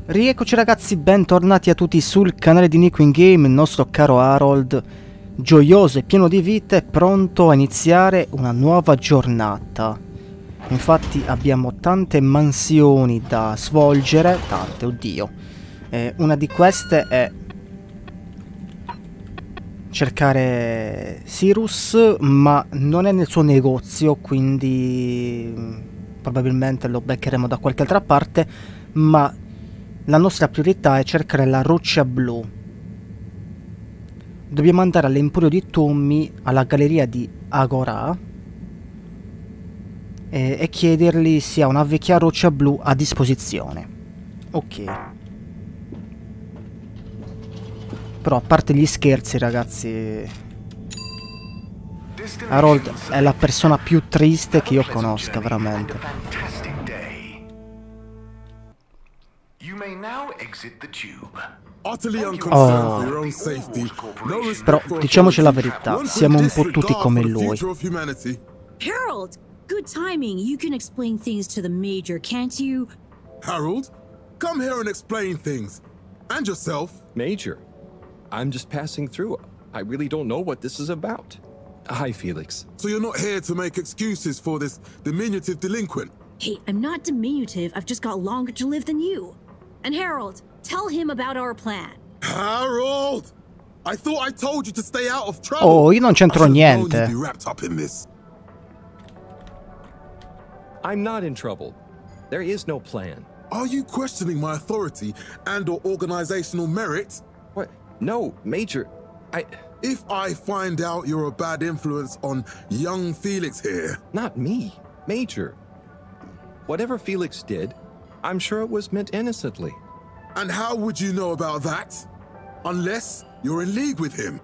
Rieccoci ragazzi, bentornati a tutti sul canale di Nico in Game, il nostro caro Harold, gioioso e pieno di vita, è pronto a iniziare una nuova giornata. Infatti abbiamo tante mansioni da svolgere, tante, oddio. Una di queste è cercare Cyrus, ma non è nel suo negozio, quindi probabilmente lo beccheremo da qualche altra parte, ma la nostra priorità è cercare la roccia blu. Dobbiamo andare all'Emporio di Tommy, alla galleria di Agora, e chiedergli se ha una vecchia roccia blu a disposizione. Ok. Però a parte gli scherzi ragazzi, Harold è la persona più triste che io conosca, veramente. Però diciamoci la verità, siamo un po' tutti come lui. Harold, good timing. You can explain things to the Major, can't you? Harold, come here and explain things. And yourself. Major, I'm just passing through. I really don't know what this is about. Hi, Felix. So you're not here to make excuses for this diminutive delinquent? Hey, I'm not diminutive. I've just got longer to live than you. And Harold, tell him about our plan. Harold! I thought I told you to stay out of trouble. Oh, io non c'entro niente. I'm not in trouble. There is no plan. Are you questioning my authority and/or organizational merit? What? No, Major. If I find out you're a bad influence on young Felix here... Not me, Major. Whatever Felix did, I'm sure it was meant innocently. And how would you know about that? Unless you're in league with him.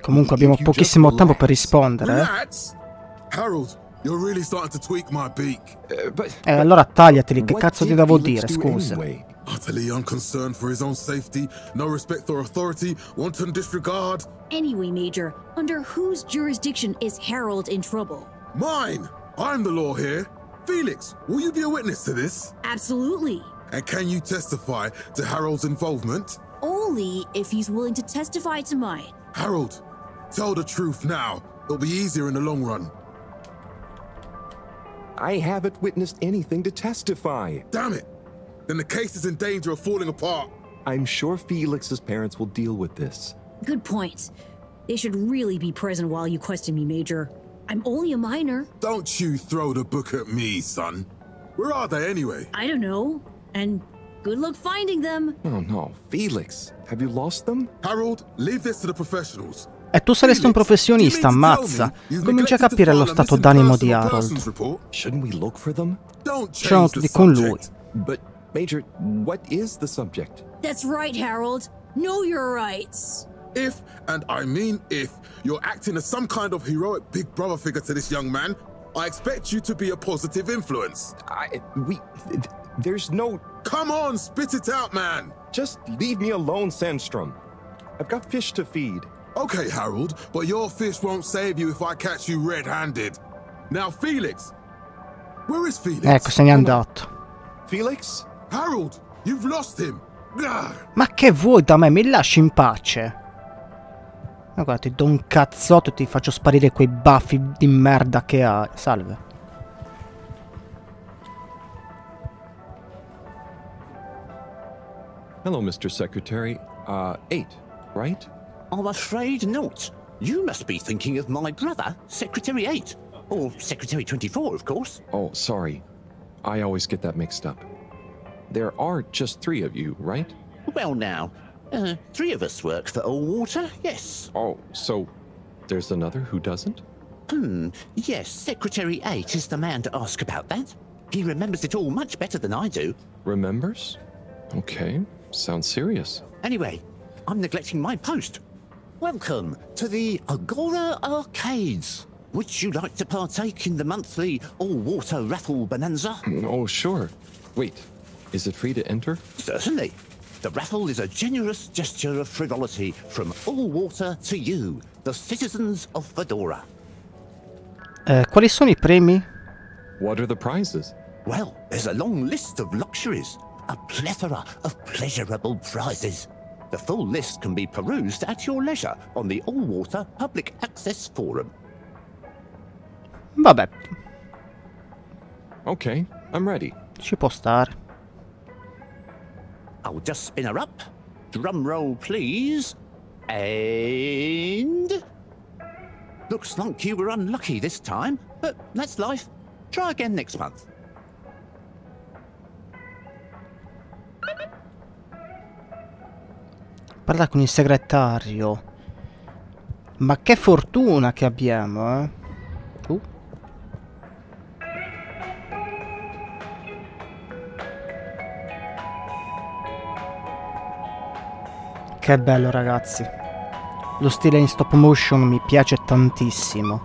Comunque abbiamo pochissimo tempo per rispondere. Relax. Harold, you're really starting to tweak my beak. Allora tagliateli, che cazzo ti devo dire, scusa. Utterly unconcerned for his own safety, no respect for authority, wanton disregard. Anyway, Major, under whose jurisdiction is Harold in trouble? Mine! I'm the law here. Felix, will you be a witness to this? Absolutely. And can you testify to Harold's involvement? Only if he's willing to testify to mine. Harold, tell the truth now. It'll be easier in the long run. I haven't witnessed anything to testify. Damn it! Then the case is in danger of falling apart. I'm sure Felix's parents will deal with this. Good point. They should really be present while you question me, Major. I'm only a minor. Don't you throw the book at me, son. Where are they anyway? I don't know. And good luck finding them. Oh no, Felix, have you lost them? Harold, leave this to the professionals. E tu saresti un professionista, ammazza. Comincia a capire lo stato d'animo di Harold. Shouldn't we look for them? Sono tutti con lui. But, Major, what is the subject? That's right, Harold. Know your rights. If, and I mean if, you're acting as some kind of heroic big brother figure to this young man, I expect you to be a positive influence. There's no... Come on, spit it out, man! Just leave me alone, Sandstrom. I've got fish to feed. Okay, Harold, but your fish won't save you if I catch you red-handed. Now, Felix! Where is Felix? Ecco, se n'è andato. Felix? Harold, you've lost him! Ma che vuoi da me? Mi lasci in pace. Ma guarda, ti do un cazzotto e ti faccio sparire quei baffi di merda che hai. Salve. Hello, Mr. Secretary. 8, right? I'm afraid not. You must be thinking of my brother, Secretary 8. Or Secretary 24, of course. Oh, sorry. I always get that mixed up. There are just 3 of you, right? Well now, 3 of us work for Allwater, yes. Oh, so there's another who doesn't? Yes, Secretary 8 is the man to ask about that. He remembers it all much better than I do. Remembers? Okay, sounds serious. Anyway, I'm neglecting my post. Welcome to the Agora Arcades. Would you like to partake in the monthly all-water raffle bonanza? Oh, sure. Wait, is it free to enter? Certainly. The raffle is a generous gesture of frivolity from Allwater to you, the citizens of Fedora. Quali sono I premi? What are the prizes? Well, there's a long list of luxuries, a plethora of pleasurable prizes. The full list can be perused at your leisure on the all-water public access forum. Vabbè, Okay, I'm ready. ci può stare. I'll just spin her up. Drum roll, please. And... Looks like you were unlucky this time, but that's life. Try again next month. Parla con il segretario. Ma che fortuna che abbiamo, eh? Che bello, ragazzi. Lo stile in stop motion mi piace tantissimo.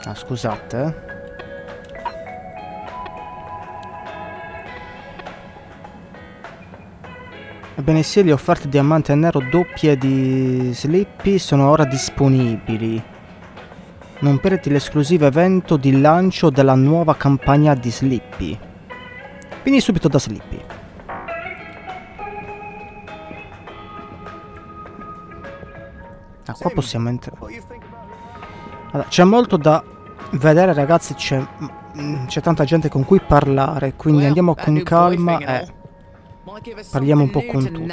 Ah, scusate, Ebbene sì, le offerte diamante e nero doppie di Slippy sono ora disponibili. Non perderti l'esclusivo evento di lancio della nuova campagna di Slippy. Vieni subito da Slippy. Ah, qua possiamo entrare. Allora, c'è molto da vedere, ragazzi, c'è tanta gente con cui parlare, quindi andiamo con calma e parliamo un po' con tutti.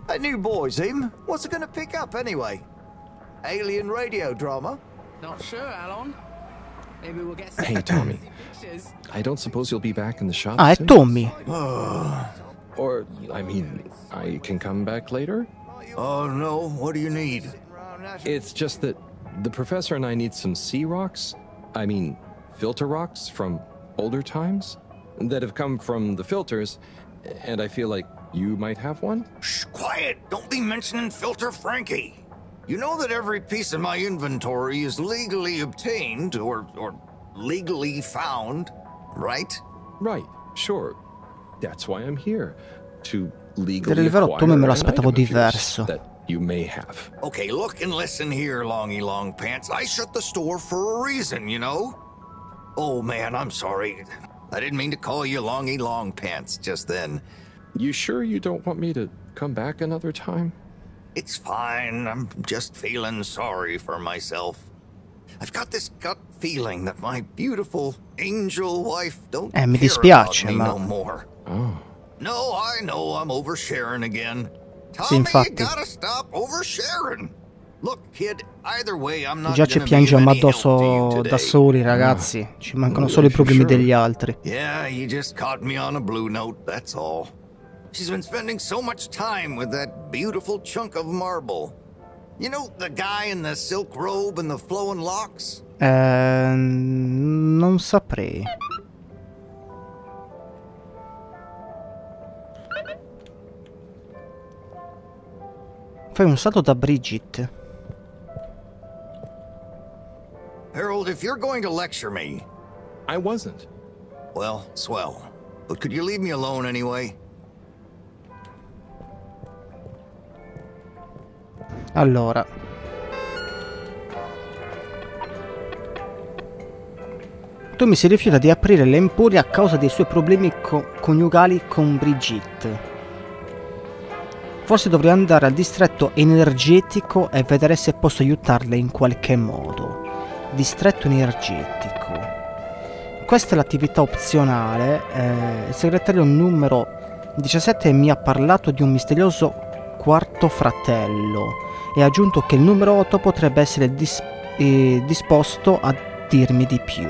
A new boy, Zim. What's it gonna pick up anyway? Alien radio drama? Not sure, Alon. Maybe we'll get some Hey, Tommy. pictures. I don't suppose you'll be back in the shop Ah, è soon? Tommy. Or, I mean, I can come back later? Oh no, what do you need? It's just that the professor and I need some sea rocks. I mean, filter rocks from older times that have come from the filters, and I feel like you might have one? Shh, quiet! Don't be mentioning Filter Frankie. You know that every piece of my inventory is legally obtained or legally found, right? Right, sure. That's why I'm here. To Per legally il vero acquire Tommy me lo an aspettavo item of yours diverso. that you may have. Okay, look and listen here, Longy Long Pants. I shut the store for a reason, you know? Oh man, I'm sorry. I didn't mean to call you Longy Long Pants just then. You sure you don't want me to come back another time? It's fine. I'm just feeling sorry for myself. I've got this gut feeling that my beautiful angel wife don't care mi about dispiace, me ma... no more. Oh. No, I know I'm oversharing again. Sì, Tommy, you infatti. gotta stop oversharing. Look, kid, either way, I'm not Già ci gonna be of piangiamo any help to addosso you da today. soli, ragazzi. Ci mancano solo i problemi degli altri. Yeah, you just caught me on a blue note, that's all. She's been spending so much time with that beautiful chunk of marble. You know, the guy in the silk robe and the flowing locks? Non saprei. Fai un salto da Bridget. Harold, if you're going to lecture me, I wasn't. well, swell. But could you leave me alone anyway? Allora. Tommy si rifiuta di aprire le emporie a causa dei suoi problemi coniugali con Brigitte. Forse dovrei andare al distretto energetico e vedere se posso aiutarle in qualche modo. Distretto energetico. Questa è l'attività opzionale. Il segretario numero 17 mi ha parlato di un misterioso quarto fratello e ha aggiunto che il numero 8 potrebbe essere disposto a dirmi di più.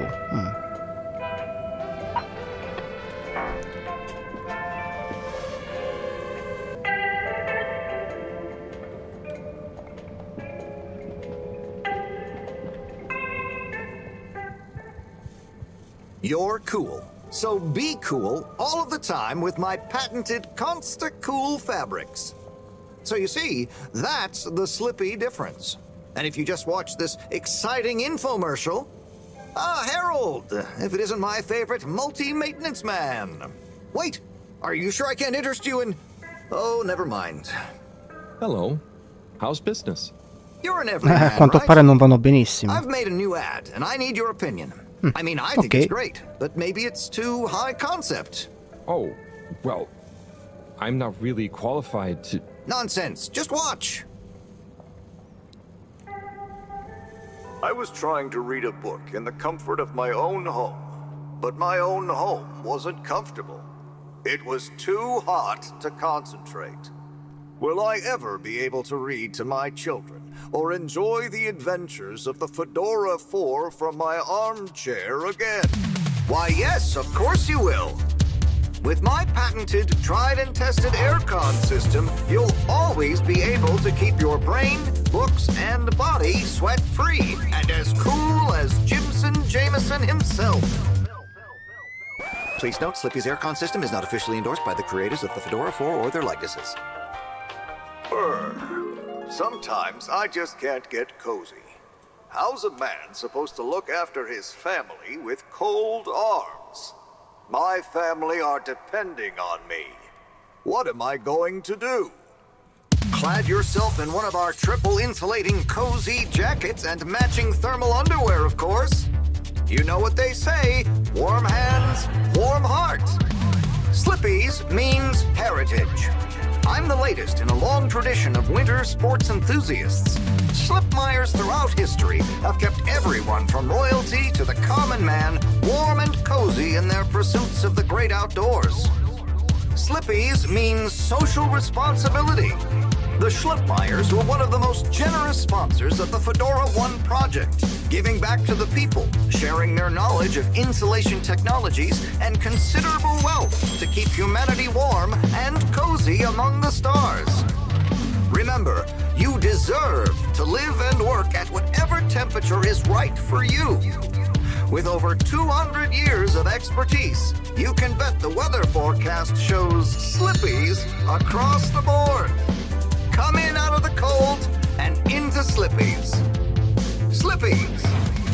You're cool. So be cool all of the time with my patented Consta-Cool fabrics. So you see, that's the Slippy difference. And if you just watch this exciting infomercial... Ah, Harold! If it isn't my favorite multi-maintenance man. Wait, are you sure I can't interest you in... Oh, never mind. Hello. How's business? You're an everyman, A quanto pare non vanno benissimo. I've made a new ad, and I need your opinion. I mean, I think it's great, but maybe it's too high concept. Oh, well, I'm not really qualified to... Nonsense. Just watch. I was trying to read a book in the comfort of my own home, but my own home wasn't comfortable. It was too hot to concentrate. Will I ever be able to read to my children or enjoy the adventures of the Fedora 4 from my armchair again? Why, yes, of course you will. With my patented, tried and tested aircon system, you'll always be able to keep your brain, books, and body sweat-free and as cool as Jimson Jameson himself. Please note, Slippy's aircon system is not officially endorsed by the creators of the Fedora 4 or their likenesses. Sometimes I just can't get cozy. How's a man supposed to look after his family with cold arms? My family are depending on me. What am I going to do? Clad yourself in one of our triple insulating cozy jackets and matching thermal underwear, of course. You know what they say, warm hands, warm heart. Slippy's means heritage. I'm the latest in a long tradition of winter sports enthusiasts. Slipmeyers throughout history have kept everyone from royalty to the common man warm and cozy in their pursuits of the great outdoors. Slippy's means social responsibility. The Slipmeyers were one of the most generous sponsors of the Fedora 1 project, giving back to the people, sharing their knowledge of insulation technologies and considerable wealth to keep humanity warm and cozy among the stars. Remember, you deserve to live and work at whatever temperature is right for you. With over 200 years of expertise, you can bet the weather forecast shows Slippies across the board. Come in out of the cold and into Slippies. Slippies.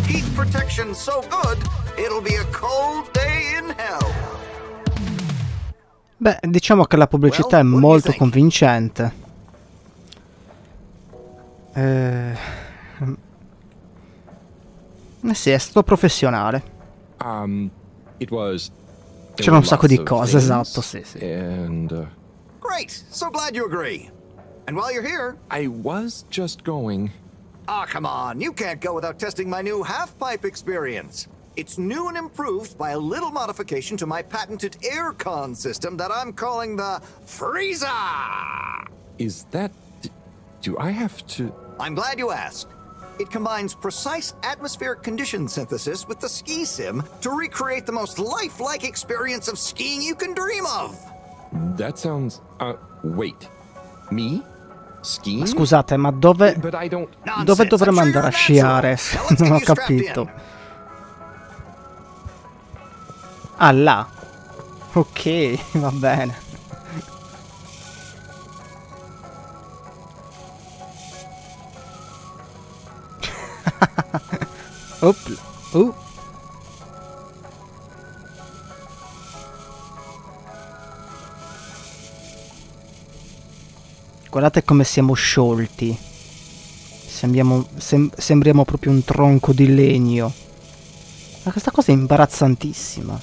Heat protection so good, it'll be a cold day in hell. Beh, diciamo che la pubblicità è molto convincente. Sì, è stato professionale. C'era un sacco di cose, esatto, sì, sì. Great, so glad you agree. And while you're here... I was just going... Ah, come on, you can't go without testing my new half-pipe experience. It's new and improved by a little modification to my patented aircon system that I'm calling the Freezer! Is that... do I have to... I'm glad you asked. It combines precise atmospheric condition synthesis with the ski sim to recreate the most lifelike experience of skiing you can dream of. That sounds... wait. Me? Skiing? Scusate, ma dove dovremmo andare a sciare? Non ho capito. Ah, là. Ok, va bene. Opla. Guardate come siamo sciolti. Sembriamo proprio un tronco di legno. Ma questa cosa è imbarazzantissima.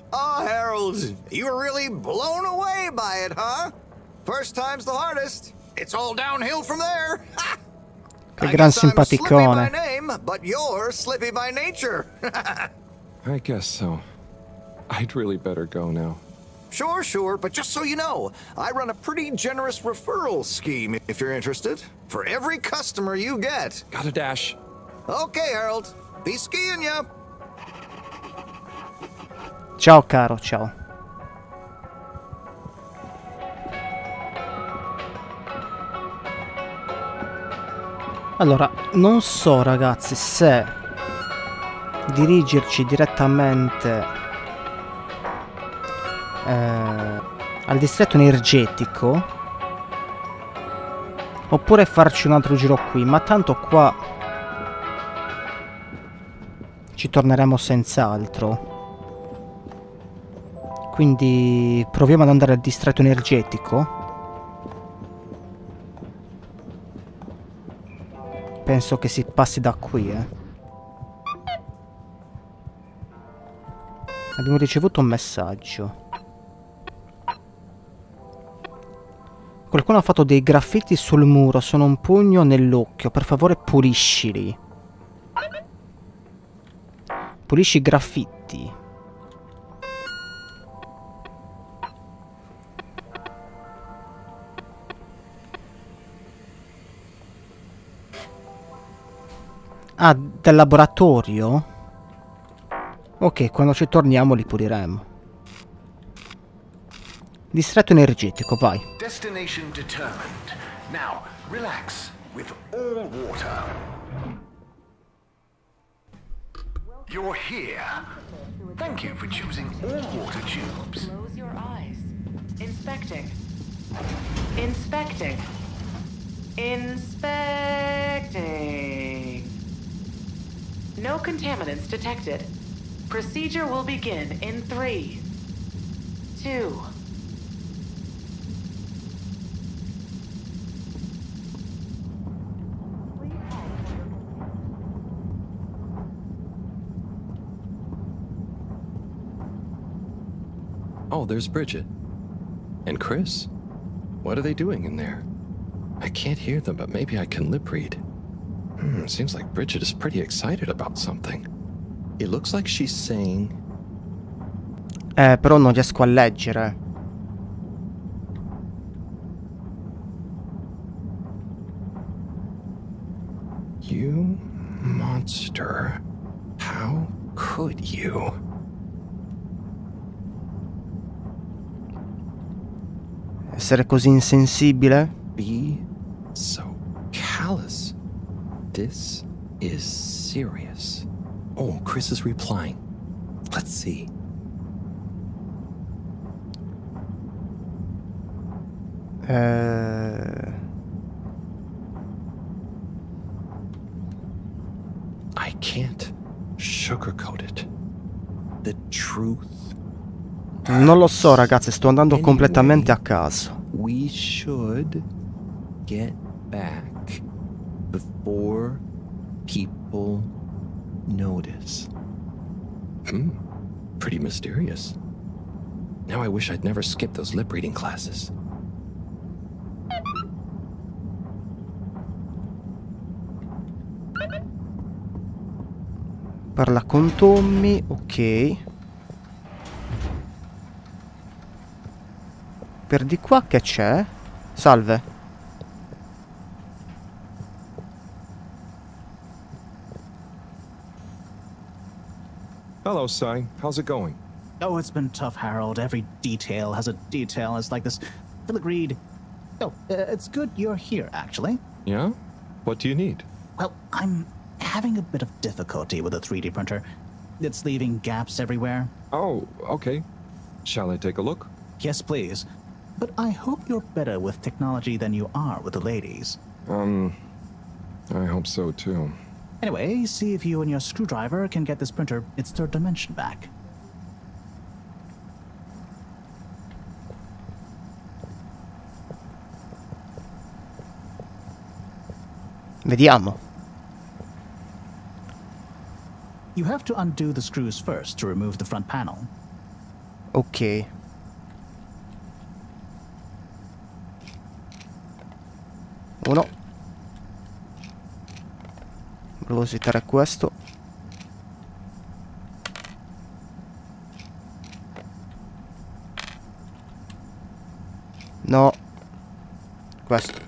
Oh, Harold, you were really blown away by it, huh? First time's the hardest. It's all downhill from there. Che gran simpaticone. Slippy by name, but you're Slippy by nature. I guess so. I'd really better go now. Sure, but just so you know, I run a pretty generous referral scheme if you're interested. For every customer you get. Gotta dash. Okay, Harold. Be skiing ya. Ciao caro, ciao. Allora, non so ragazzi se dirigerci direttamente al distretto energetico oppure farci un altro giro qui, ma tanto qua ci torneremo senz'altro. Quindi proviamo ad andare al distretto energetico. Penso che si passi da qui, Abbiamo ricevuto un messaggio. Qualcuno ha fatto dei graffiti sul muro. Sono un pugno nell'occhio. Per favore puliscili. Pulisci i graffiti. Ah, del laboratorio? Ok, quando ci torniamo li puliremo. Distretto energetico, vai. Destination determined. Now, relax with all water. You're here. Thank you for choosing all water tubes. Close your eyes. Inspecting. Inspecting. Inspecting. No contaminants detected. Procedure will begin in 3, 2. Oh, there's Bridget. And Chris? What are they doing in there? I can't hear them, but maybe I can lip read. Seems like Bridget is pretty excited about something. It looks like she's saying... Però non riesco a leggere. You monster. How could you? Essere così insensibile? Be so callous. This is serious. Oh, Chris is replying. Let's see. I can't sugarcoat it. The truth. Non lo so, ragazzi, sto andando completamente a caso. We should get back before people notice. Pretty mysterious. Now I wish I'd never skipped those lip reading classes. Parla con Tommy, ok. Per di qua che c'è? Salve. Hello, Si. How's it going? Oh, it's been tough, Harold. Every detail has a detail. It's like this filigreed. Oh, it's good you're here, actually. Yeah? What do you need? Well, I'm having a bit of difficulty with the 3D printer. It's leaving gaps everywhere. Oh, okay. Shall I take a look? Yes, please. But I hope you're better with technology than you are with the ladies. I hope so, too. Anyway, see if you and your screwdriver can get this printer its third dimension back. Vediamo. You have to undo the screws first to remove the front panel. Ok. Uno. Volevo visitare questo. No. Questo.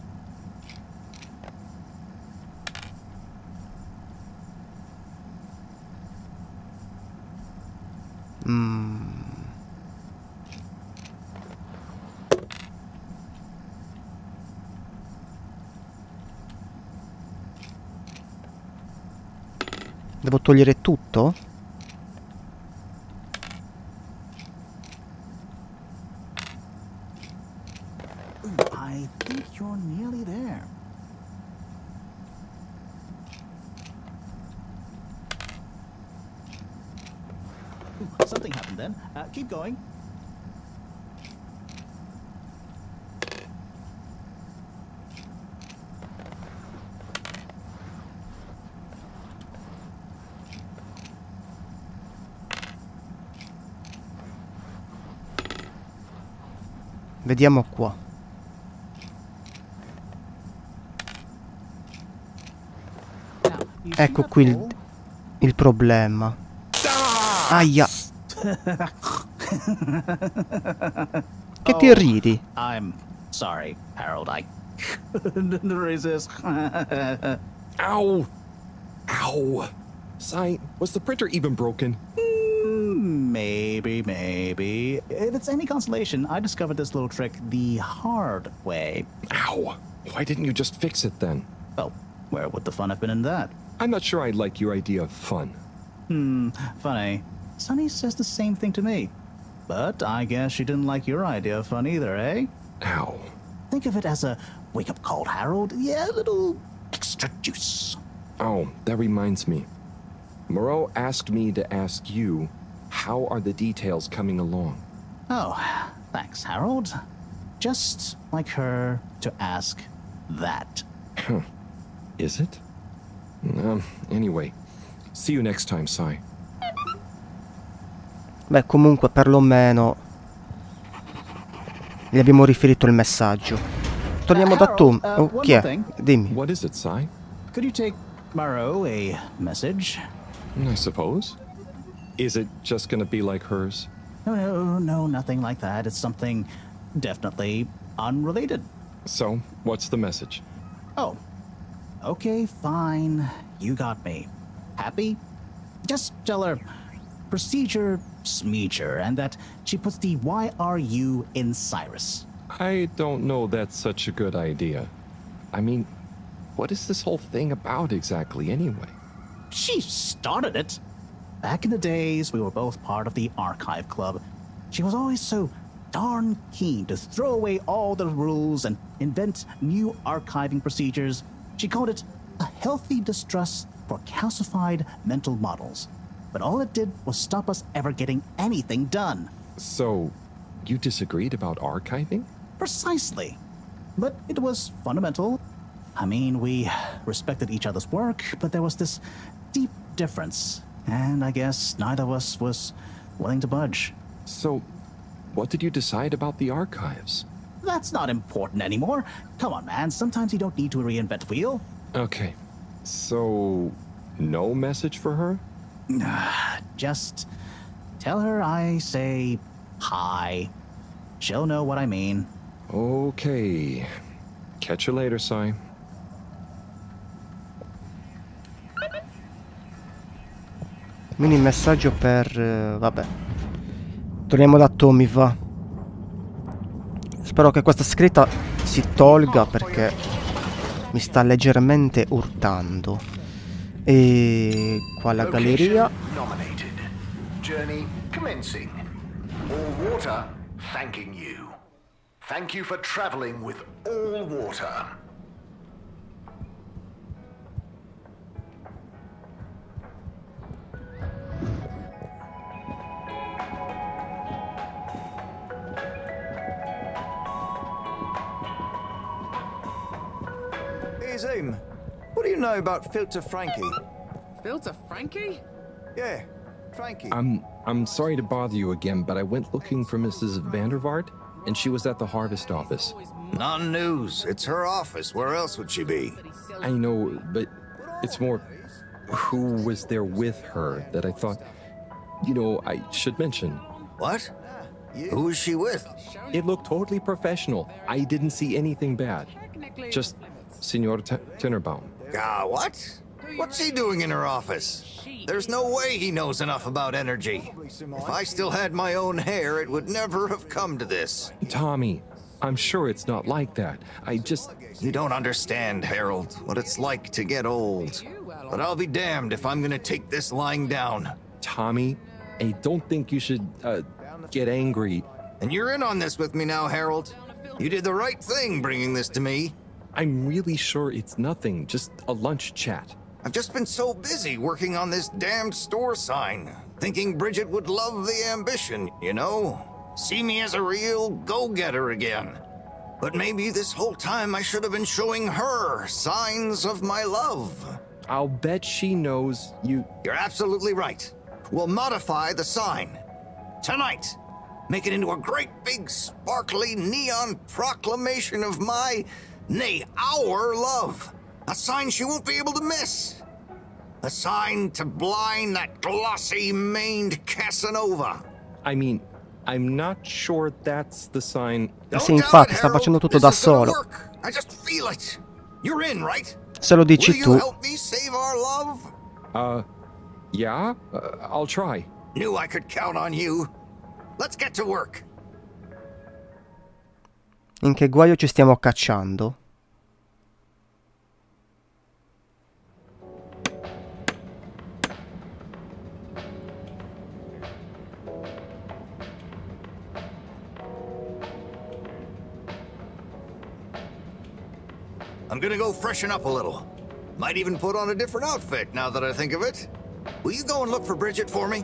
Devo togliere tutto? I think you're nearly there. Something happened then. Keep going. Vediamo qua. Ecco qui il problema. Aia. Che ti ridi? I'm sorry, Harold. I couldn't resist. Ow! Ow! Sai, was the printer even broken? Maybe. If it's any consolation, I discovered this little trick the hard way. Ow! Why didn't you just fix it then? Well, where would the fun have been in that? I'm not sure I like your idea of fun. Funny. Sunny says the same thing to me. But I guess she didn't like your idea of fun either, eh? Ow. Think of it as a wake-up call, Harold. Yeah, a little extra juice. Oh, that reminds me. Moreau asked me to ask you, how are the details coming along? Oh, thanks, Harold. Just like her to ask that. Is it? Anyway, see you next time, Sai. Beh, comunque perlomeno gli abbiamo riferito il messaggio. Torniamo da Tom. Oh, chi è? Dimmi. What is it, Sai? Could you take Moreau a message? I suppose. Is it just gonna be like hers? No, nothing like that. It's something definitely unrelated. So, what's the message? Oh, okay, fine. You got me. Happy? Just tell her procedure smeecher and that she puts the YRU in Cyrus. I don't know that's such a good idea. I mean, what is this whole thing about exactly anyway? She started it. Back in the days, we were both part of the archive club. She was always so darn keen to throw away all the rules and invent new archiving procedures. She called it a healthy distrust for calcified mental models. But all it did was stop us ever getting anything done. So, you disagreed about archiving? Precisely. But it was fundamental. I mean, we respected each other's work, but there was this deep difference. And I guess neither of us was willing to budge. So, what did you decide about the archives? That's not important anymore. Come on, man. Sometimes you don't need to reinvent the wheel. Okay. So, no message for her? Just tell her I say hi. She'll know what I mean. Okay. Catch you later, Sai. Mini messaggio per... vabbè. Torniamo da Tommy, va. Spero che questa scritta si tolga perché mi sta leggermente urtando. E qua la galleria. Journey commencing. All water thanking you. Thank you for traveling with all water. Hey, Zoom. What do you know about Filter Frankie? Filter Frankie? Yeah, Frankie. I'm sorry to bother you again, but I went looking for Mrs. Vandervaart, and she was at the harvest office. Non-news. It's her office. Where else would she be? I know, but it's more who was there with her that I thought, you know, I should mention. What? Who is she with? It looked totally professional. I didn't see anything bad. Just Senor Tenenbaum. Ah, what? What's he doing in her office? There's no way he knows enough about energy. If I still had my own hair, it would never have come to this. Tommy, I'm sure it's not like that. I just... You don't understand, Harold, what it's like to get old. But I'll be damned if I'm gonna take this lying down. Tommy, I don't think you should, get angry. And you're in on this with me now, Harold. You did the right thing bringing this to me. I'm really sure it's nothing, just a lunch chat. I've just been so busy working on this damned store sign, thinking Bridget would love the ambition, you know? See me as a real go-getter again. But maybe this whole time I should have been showing her signs of my love. I'll bet she knows you... You're absolutely right. We'll modify the sign. Tonight. Make it into a great big sparkly neon proclamation of my, nay, our love. A sign she won't be able to miss. A sign to blind that glossy-maned Casanova. I mean, I'm not sure that's the sign. Sì, infatti, sta facendo tutto da solo. I just feel it. You're in, right? Se lo dici Will tu. you help me save our love? Yeah? I'll try. Knew I could count on you. Let's get to work. In che guaio ci stiamo cacciando? I'm gonna go freshen up a little. Might even put on a different outfit now that I think of it. Will you go and look for Bridget for me?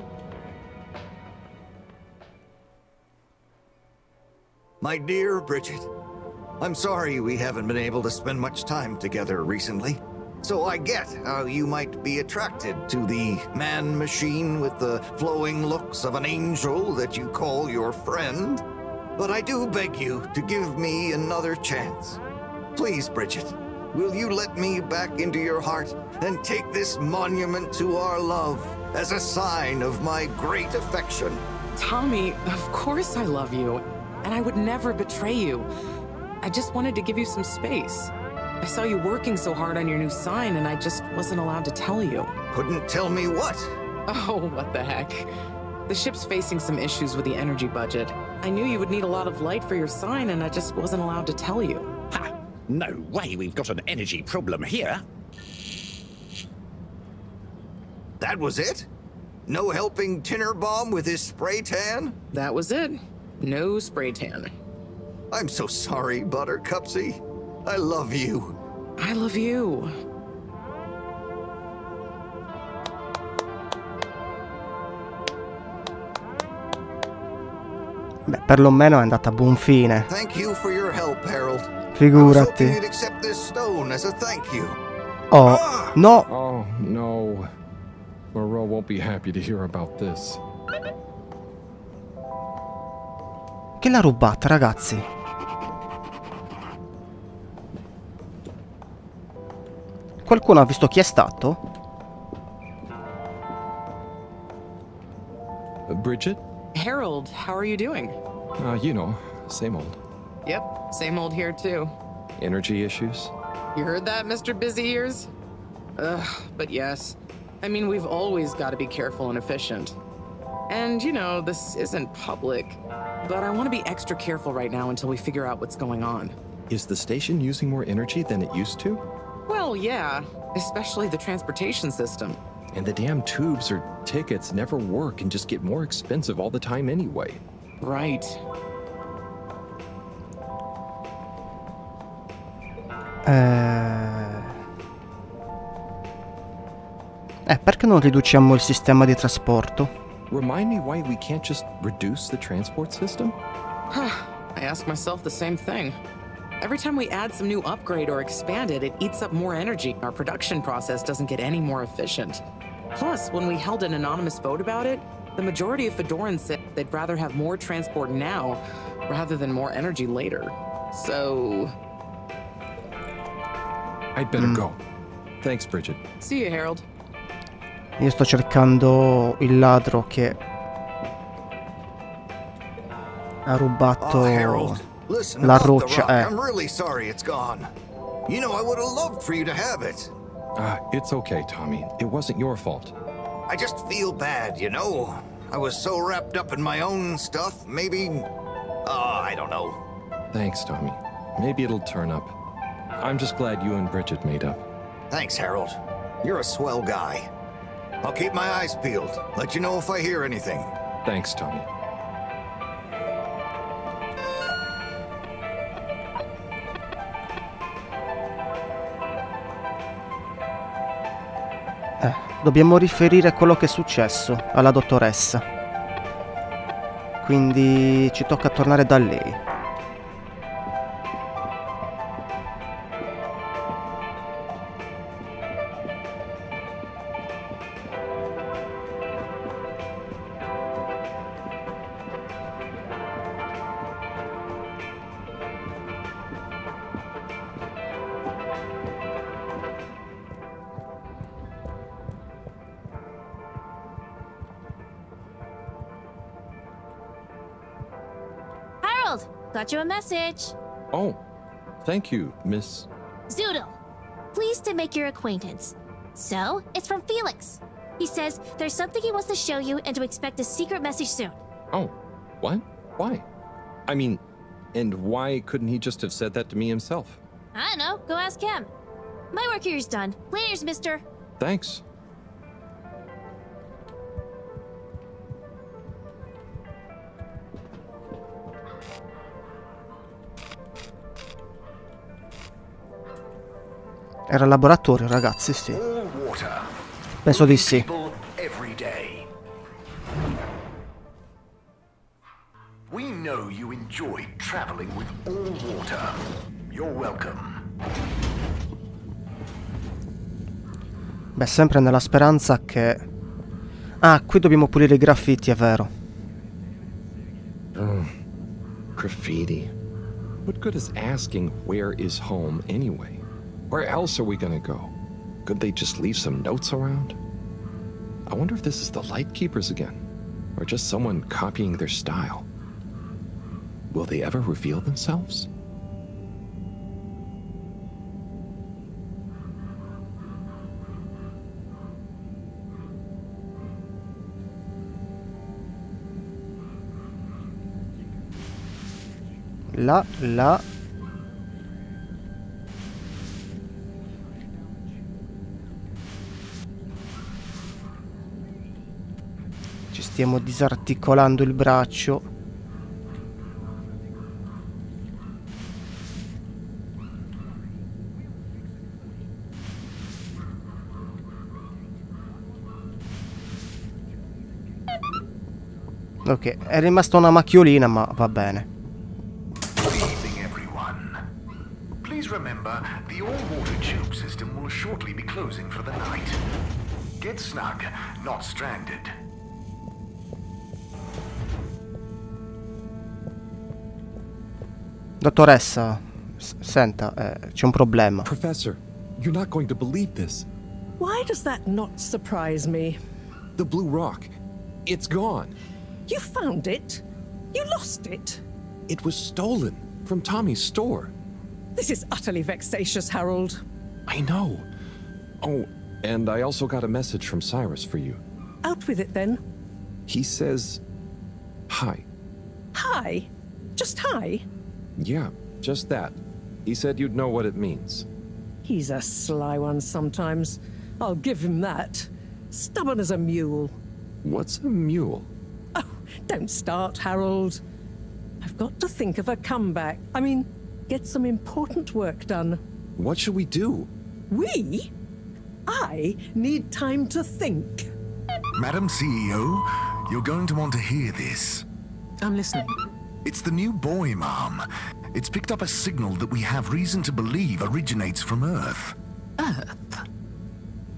My dear Bridget, I'm sorry we haven't been able to spend much time together recently. So I get how you might be attracted to the man-machine with the flowing looks of an angel that you call your friend. But I do beg you to give me another chance. Please, Bridget, will you let me back into your heart and take this monument to our love as a sign of my great affection? Tommy, of course I love you, and I would never betray you. I just wanted to give you some space. I saw you working so hard on your new sign, and I just wasn't allowed to tell you. Couldn't tell me what? Oh, what the heck. The ship's facing some issues with the energy budget. I knew you would need a lot of light for your sign, and I just wasn't allowed to tell you. Ha! No way we've got an energy problem here. That was it? No helping Tinnerbomb with his spray tan? That was it. No spray tan. I'm so sorry, Buttercupsy. I love you. I love you. Beh, perlomeno è andata a buon fine. Thank you for your help, Harold. Figurati. I was hoping you'd accept this stone as a thank you. Oh, no. Oh, no. Moreau won't be happy to hear about this. Che l'ha rubata, ragazzi? Qualcuno ha visto chi è stato? Bridget? Harold, how are you doing? You know, same old. Yep, same old here too. Energy issues? You heard that, Mr. Busy Ears? Ugh, but yes. I mean, we've always got to be careful and efficient. And, you know, this isn't public, but I want to be extra careful right now until we figure out what's going on. Is the station using more energy than it used to? Well, yeah, especially the transportation system. And the damn tubes or tickets never work and just get more expensive all the time anyway. Right. Perché non riduciamo il sistema di trasporto? Remind me why we can't just reduce the transport system? I ask myself the same thing. Every time we add some new upgrade or expand it, it eats up more energy. Our production process doesn't get any more efficient. Plus, when we held an anonymous vote about it, the majority of Fedorans said they'd rather have more transport now rather than more energy later. So... I'd better go. Thanks, Bridget. See you, Harold. Io sto cercando il ladro che ha rubato Listen, la about the roccia. rock, I'm really sorry it's gone. You know, I would have loved for you to have it. It's okay, Tommy. It wasn't your fault. I just feel bad, you know? I was so wrapped up in my own stuff, maybe... I don't know. Thanks, Tommy. Maybe it'll turn up. I'm just glad you and Bridget made up. Thanks, Harold. You're a swell guy. I'll keep my eyes peeled. Let you know if I hear anything. Thanks, Tommy. Dobbiamo riferire quello che è successo alla dottoressa. Quindi ci tocca tornare da lei. got you a message. Oh, thank you, Miss... Zoodle, pleased to make your acquaintance. So, it's from Felix. He says there's something he wants to show you and to expect a secret message soon. Oh, what? Why? I mean, and why couldn't he just have said that to me himself? I don't know, go ask him. My work here's done. Laters, mister. Thanks. Era il laboratorio, ragazzi, sì. Penso di sì. We know you enjoy traveling with all water. You're welcome. Beh, sempre nella speranza che... Ah, qui dobbiamo pulire i graffiti, è vero. Oh, graffiti. What good is asking where is home anyway? Where else are we gonna go? Could they just leave some notes around? I wonder if this is the Lightkeepers again, or just someone copying their style. Will they ever reveal themselves? Là. Ci stiamo disarticolando il braccio. Ok, è rimasta una macchiolina, ma va bene. Please remember, the all-water tube system will shortly be closing for the night. Get snug, not stranded. Dottoressa, senta, c'è un problema. Professor, you're not going to believe this. Why does that not surprise me? The blue rock, it's gone. You found it? You lost it? It was stolen from Tommy's store. This is utterly vexatious, Harold. I know. Oh, and I also got a message from Cyrus for you. Out with it, then. He says... hi. Hi? Just hi? Yeah, just that. He said you'd know what it means. He's a sly one sometimes. I'll give him that. Stubborn as a mule. What's a mule? Oh, don't start, Harold. I've got to think of a comeback. I mean, get some important work done. What should we do? We? I need time to think. Madam CEO, you're going to want to hear this. I'm listening. It's the new buoy, Ma'am. It's picked up a signal that we have reason to believe originates from Earth. Earth?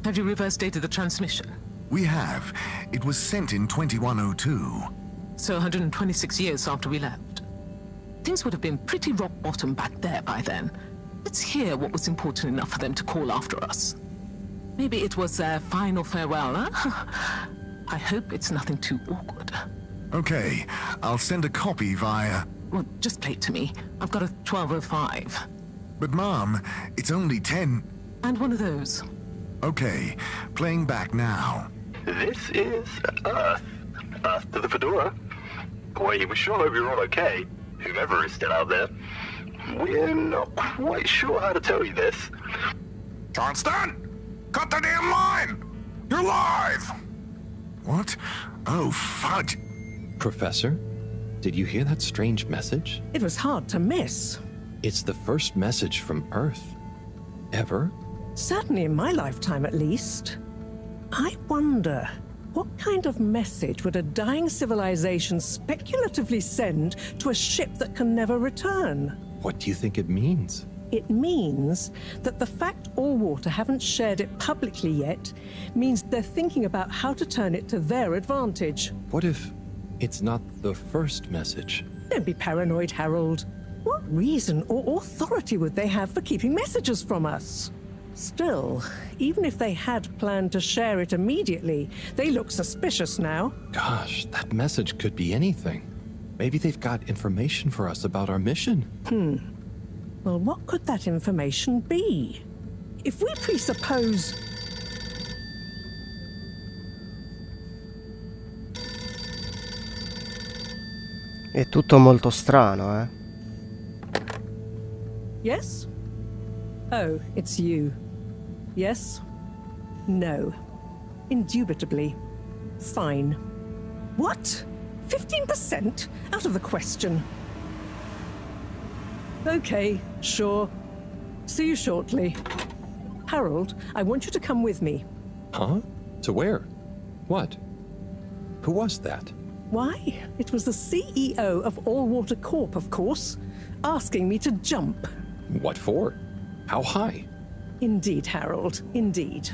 Have you reverse dated the transmission? We have. It was sent in 2102. So 126 years after we left. Things would have been pretty rock bottom back there by then. Let's hear what was important enough for them to call after us. Maybe it was their final farewell, huh? I hope it's nothing too awkward. Okay, I'll send a copy via... Well, just play it to me. I've got a 1205. But, Mom, it's only 10... And one of those. Okay, playing back now. This is Earth. Earth to the Fedora. We were sure we were all okay. Whomever is still out there. We're not quite sure how to tell you this. Johnston! Cut the damn line! You're live! What? Oh, fudge. Professor, did you hear that strange message? It was hard to miss. It's the first message from Earth. Ever? Certainly in my lifetime, at least. I wonder, what kind of message would a dying civilization speculatively send to a ship that can never return? What do you think it means? It means that the fact Allwater haven't shared it publicly yet means they're thinking about how to turn it to their advantage. What if it's not the first message? Don't be paranoid, Harold. What reason or authority would they have for keeping messages from us? Still, even if they had planned to share it immediately, they look suspicious now. Gosh, that message could be anything. Maybe they've got information for us about our mission. Well, what could that information be? If we presuppose... È tutto molto strano, eh? Yes? Oh, it's you. Yes? No. Indubitably. Fine. What? 15%? Out of the question. Okay, sure. See you shortly. Harold, I want you to come with me. Huh? To where? What? Who was that? Why? It was the CEO of All Water Corp, of course, asking me to jump. What for? How high? Indeed, Harold, indeed.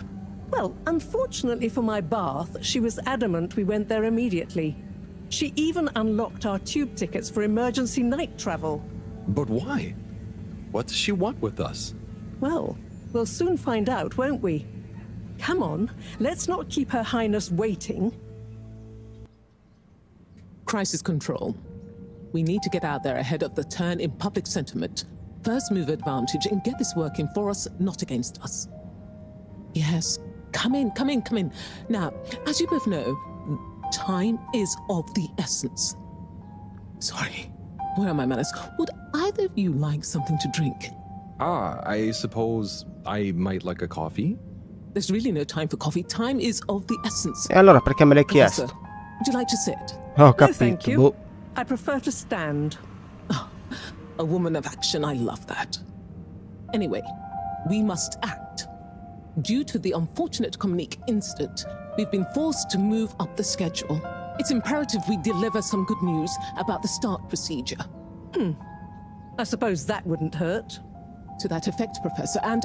Well, unfortunately for my bath, she was adamant we went there immediately. She even unlocked our tube tickets for emergency night travel. But why? What does she want with us? Well, we'll soon find out, won't we? Come on, let's not keep Her Highness waiting. Crisis control. We need to get out there ahead of the turn in public sentiment. First move advantage and get this working for us, not against us. Yes, come in, come in, come in. Now, as you both know, time is of the essence. Sorry, where are my manners? Would either of you like something to drink? I suppose I might like a coffee? There's really no time for coffee. Time is of the essence. E allora perché me l'hai chiesto? Would you like to sit? Oh, No, capito. thank you. Boh. I prefer to stand. Oh, a woman of action, I love that. Anyway, we must act. Due to the unfortunate Communique incident, we've been forced to move up the schedule. It's imperative we deliver some good news about the start procedure. I suppose that wouldn't hurt. To that effect, Professor. And,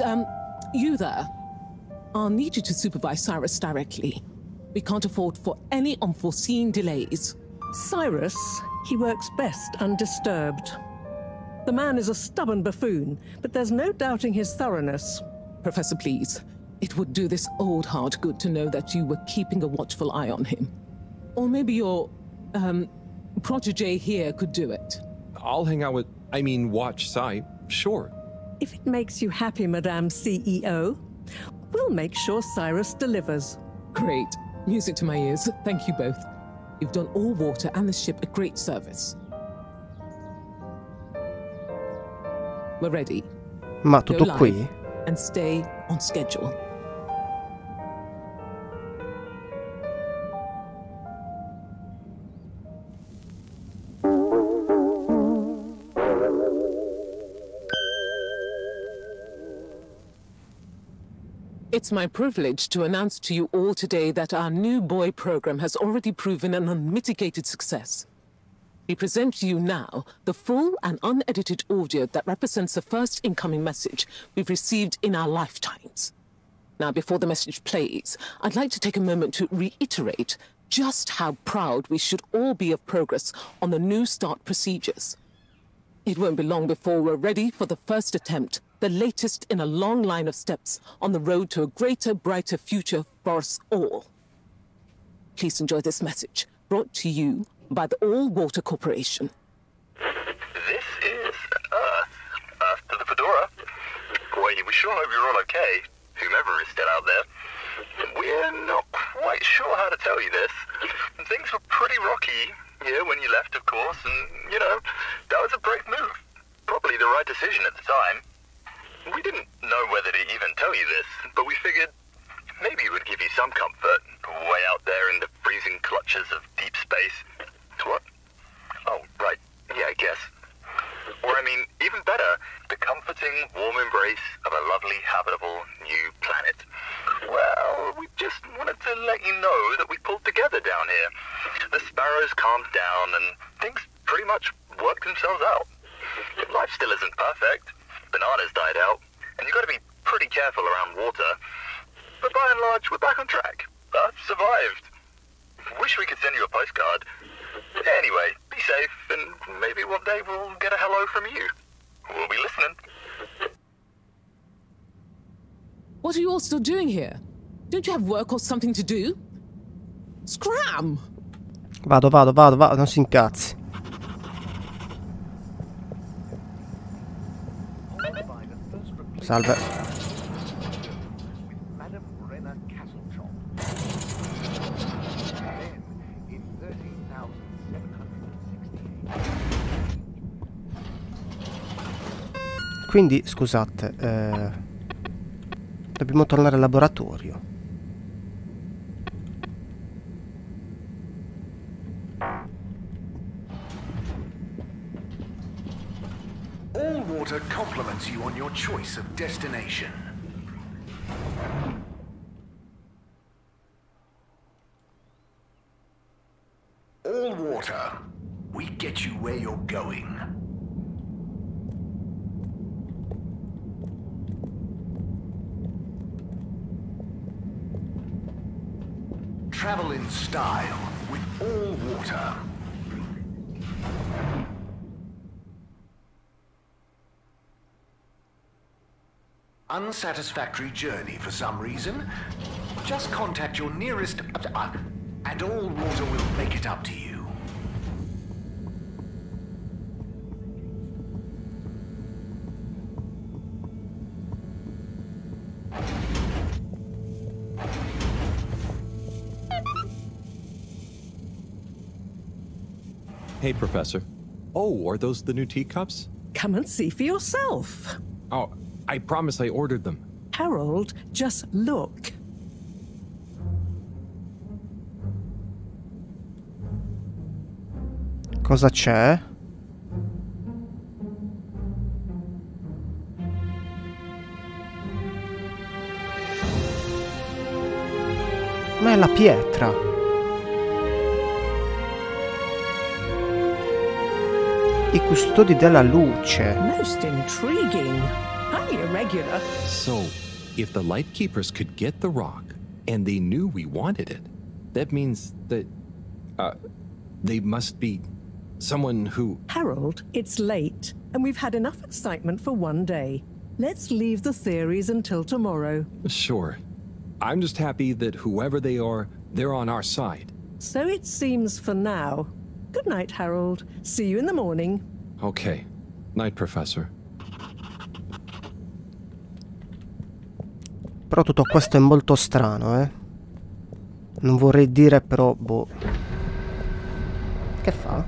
you there. I'll need you to supervise Cyrus directly. We can't afford for any unforeseen delays. Cyrus, he works best undisturbed. The man is a stubborn buffoon, but there's no doubting his thoroughness. Professor, please. It would do this old heart good to know that you were keeping a watchful eye on him. Or maybe your, protege here could do it. I'll hang out with, watch Cy, sure. If it makes you happy, Madame CEO, we'll make sure Cyrus delivers. Great. Music to my ears. Thank you both. You've done All Water and the ship a great service. We're ready. Ma tutto Go qui? live and stay on schedule. It's my privilege to announce to you all today that our new buoy program has already proven an unmitigated success. We present to you now the full and unedited audio that represents the first incoming message we've received in our lifetimes. Now, before the message plays, I'd like to take a moment to reiterate just how proud we should all be of progress on the new start procedures. It won't be long before we're ready for the first attempt, the latest in a long line of steps on the road to a greater, brighter future for us all. Please enjoy this message, brought to you by the All Water Corporation. This is Earth. Earth to the Fedora. We sure hope you're all okay, whomever is still out there. We're not quite sure how to tell you this. Things were pretty rocky here when you left, of course, and, that was a brave move. Probably the right decision at the time. We didn't know whether to even tell you this, but we figured maybe it would give you some comfort, way out there in the freezing clutches of deep space. What? Oh, right. Yeah, I guess. Or, even better, the comforting, warm embrace of a lovely, habitable new planet. Well, we just wanted to let you know that we pulled together down here. The sparrows calmed down and things pretty much worked themselves out. Life still isn't perfect. Bananas died out, and you've got to be pretty careful around water. But by and large, we're back on track. Earth survived. Wish we could send you a postcard. Anyway, be safe, and maybe one day we'll get a hello from you. We'll be listening. What are you all still doing here? Don't you have work or something to do? Scram! Vado, non si incazzi. Salve. Quindi, scusate, dobbiamo tornare al laboratorio. All water compliments you on your choice of destination. All water, we get you where you're going. Travel in style with all water. Unsatisfactory journey for some reason? Just contact your nearest... and all water will make it up to you. Hey, Professor. Oh, are those the new teacups? Come and see for yourself. Oh, I promise I ordered them. Harold, just look. Cosa c'è? Ma è la pietra. I custodi della luce. Most intriguing. Highly irregular. So, if the Lightkeepers could get the rock, and they knew we wanted it, that means that, they must be someone who... Harold, it's late, and we've had enough excitement for one day. Let's leave the theories until tomorrow. Sure. I'm just happy that whoever they are, they're on our side. So it seems for now. Good night, Harold. See you in the morning. Okay. Night, Professor. Però tutto questo è molto strano, eh. Non vorrei dire, però, boh. Che fa?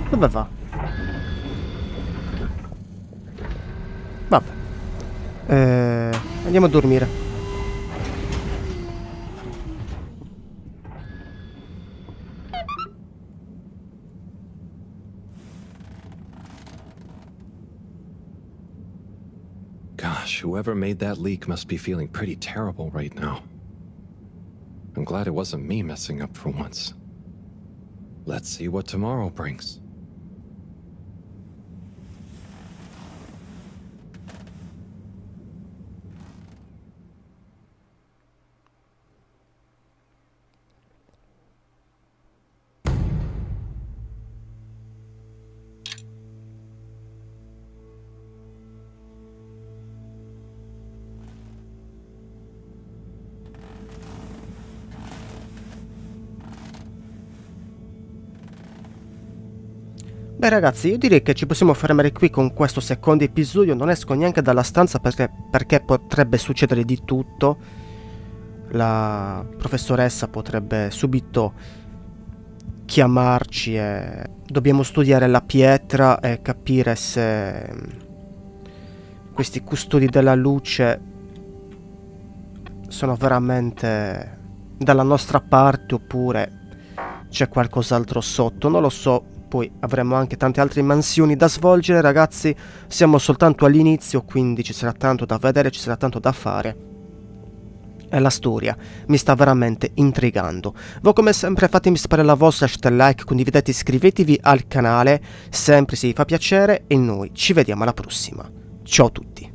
Dove va? Vabbè. Andiamo a dormire. Gosh, whoever made that leak must be feeling pretty terrible right now. I'm glad it wasn't me messing up for once. Let's see what tomorrow brings. Beh ragazzi, io direi che ci possiamo fermare qui con questo secondo episodio. Non esco neanche dalla stanza perché potrebbe succedere di tutto. La professoressa potrebbe subito chiamarci e dobbiamo studiare la pietra e capire se questi custodi della luce sono veramente dalla nostra parte oppure c'è qualcos'altro sotto. Non lo so. Poi avremo anche tante altre mansioni da svolgere, ragazzi. Siamo soltanto all'inizio, quindi ci sarà tanto da vedere, ci sarà tanto da fare. E la storia mi sta veramente intrigando. Voi come sempre fatemi sapere la vostra, lasciate like, condividete, iscrivetevi al canale, sempre se vi fa piacere, e noi ci vediamo alla prossima. Ciao a tutti.